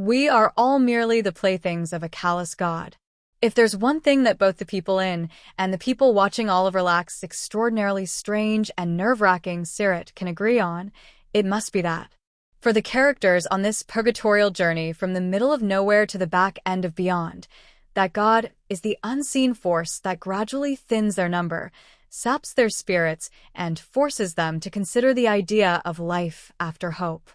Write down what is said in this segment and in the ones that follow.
We are all merely the playthings of a callous god. If there's one thing that both the people in and the people watching Oliver Laxe's extraordinarily strange and nerve-wracking Sirât can agree on, it must be that. For the characters on this purgatorial journey from the middle of nowhere to the back end of beyond, that god is the unseen force that gradually thins their number, saps their spirits, and forces them to consider the idea of life after hope.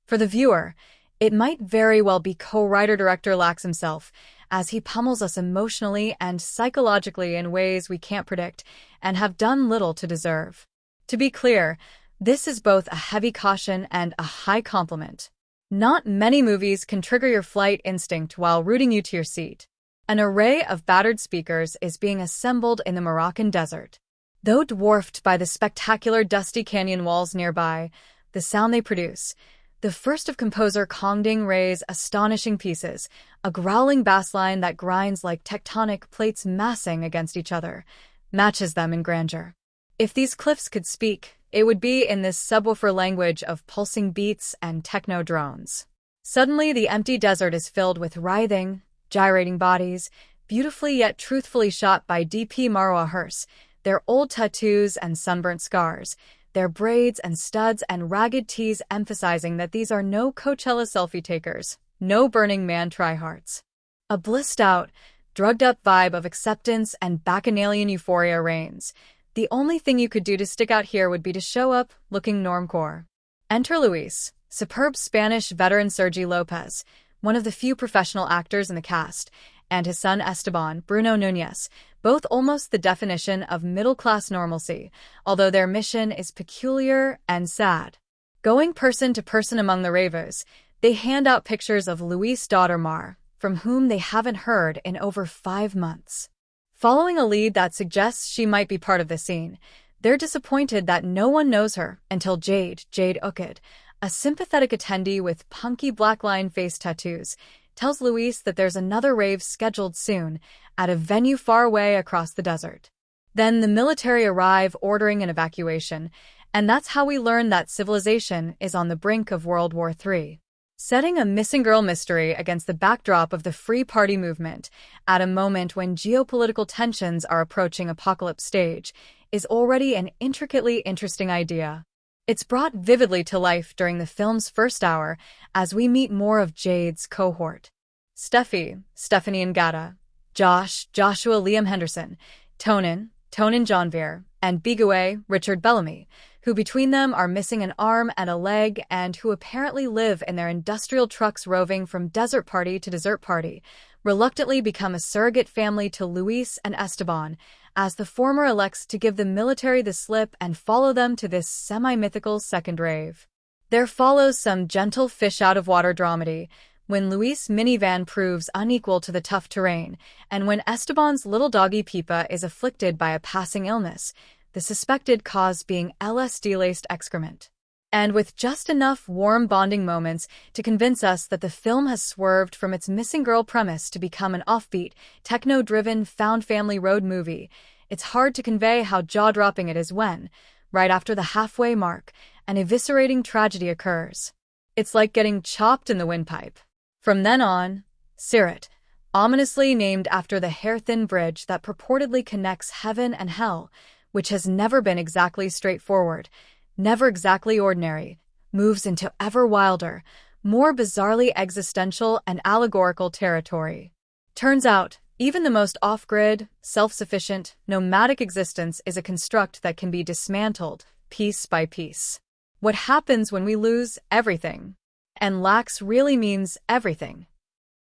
For the viewer, it might very well be co-writer-director Laxe himself, as he pummels us emotionally and psychologically in ways we can't predict and have done little to deserve. To be clear, this is both a heavy caution and a high compliment. Not many movies can trigger your flight instinct while rooting you to your seat. An array of battered speakers is being assembled in the Moroccan desert. Though dwarfed by the spectacular dusty canyon walls nearby, the sound they produce, the first of composer Kangding Ray's astonishing pieces, a growling bass line that grinds like tectonic plates massing against each other, matches them in grandeur. If these cliffs could speak, it would be in this subwoofer language of pulsing beats and techno drones. Suddenly, the empty desert is filled with writhing, gyrating bodies, beautifully yet truthfully shot by DP Marwa Hearse, their old tattoos and sunburnt scars, their braids and studs and ragged tees emphasizing that these are no Coachella selfie takers, no Burning Man tryhards. A blissed-out, drugged-up vibe of acceptance and bacchanalian euphoria reigns. The only thing you could do to stick out here would be to show up looking normcore. Enter Luis, superb Spanish veteran Sergi López, one of the few professional actors in the cast, and his son Esteban, Bruno Núñez, both almost the definition of middle-class normalcy, although their mission is peculiar and sad. Going person to person among the ravers, they hand out pictures of Luis' daughter Mar, from whom they haven't heard in over 5 months. Following a lead that suggests she might be part of the scene, they're disappointed that no one knows her until Jade Ukid, a sympathetic attendee with punky black line face tattoos, tells Luis that there's another rave scheduled soon at a venue far away across the desert. Then the military arrive ordering an evacuation, and that's how we learn that civilization is on the brink of World War III. Setting a missing girl mystery against the backdrop of the Free Party movement, at a moment when geopolitical tensions are approaching apocalypse stage, is already an intricately interesting idea. It's brought vividly to life during the film's first hour as we meet more of Jade's cohort. Stephanie Ngata, Joshua Liam Henderson, Tonin Janvier, and Bigoué Richard Bellamy, who between them are missing an arm and a leg and who apparently live in their industrial trucks roving from desert party to dessert party, reluctantly become a surrogate family to Luis and Esteban, as the former elects to give the military the slip and follow them to this semi-mythical second rave. There follows some gentle fish-out-of-water dramedy, when Luis' minivan proves unequal to the tough terrain, and when Esteban's little doggy Pipa is afflicted by a passing illness, the suspected cause being LSD-laced excrement. And with just enough warm bonding moments to convince us that the film has swerved from its missing girl premise to become an offbeat, techno-driven, found family road movie, it's hard to convey how jaw-dropping it is when, right after the halfway mark, an eviscerating tragedy occurs. It's like getting chopped in the windpipe. From then on, Sirât, ominously named after the hair-thin bridge that purportedly connects heaven and hell, which has never been exactly straightforward, never exactly ordinary, moves into ever wilder, more bizarrely existential and allegorical territory. Turns out, even the most off-grid, self-sufficient, nomadic existence is a construct that can be dismantled, piece by piece. What happens when we lose everything? And Laxe really means everything.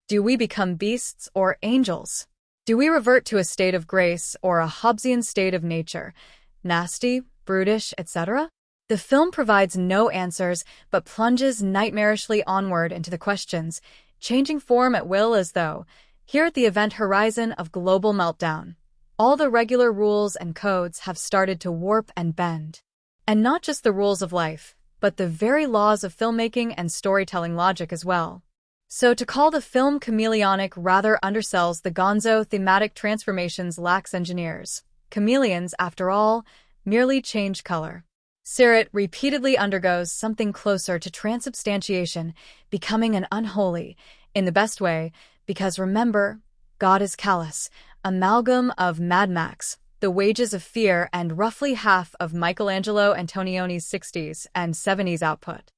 Do we become beasts or angels? Do we revert to a state of grace or a Hobbesian state of nature? Nasty, brutish, etc.? The film provides no answers, but plunges nightmarishly onward into the questions, changing form at will as though, here at the event horizon of global meltdown, all the regular rules and codes have started to warp and bend. And not just the rules of life, but the very laws of filmmaking and storytelling logic as well. So to call the film chameleonic rather undersells the gonzo thematic transformations Laxe engineers. Chameleons, after all, merely change color. Sirât repeatedly undergoes something closer to transubstantiation, becoming an unholy, In the best way, because remember, God is callous, amalgam of Mad Max, The Wages of Fear, and roughly half of Michelangelo Antonioni's 60s and 70s output.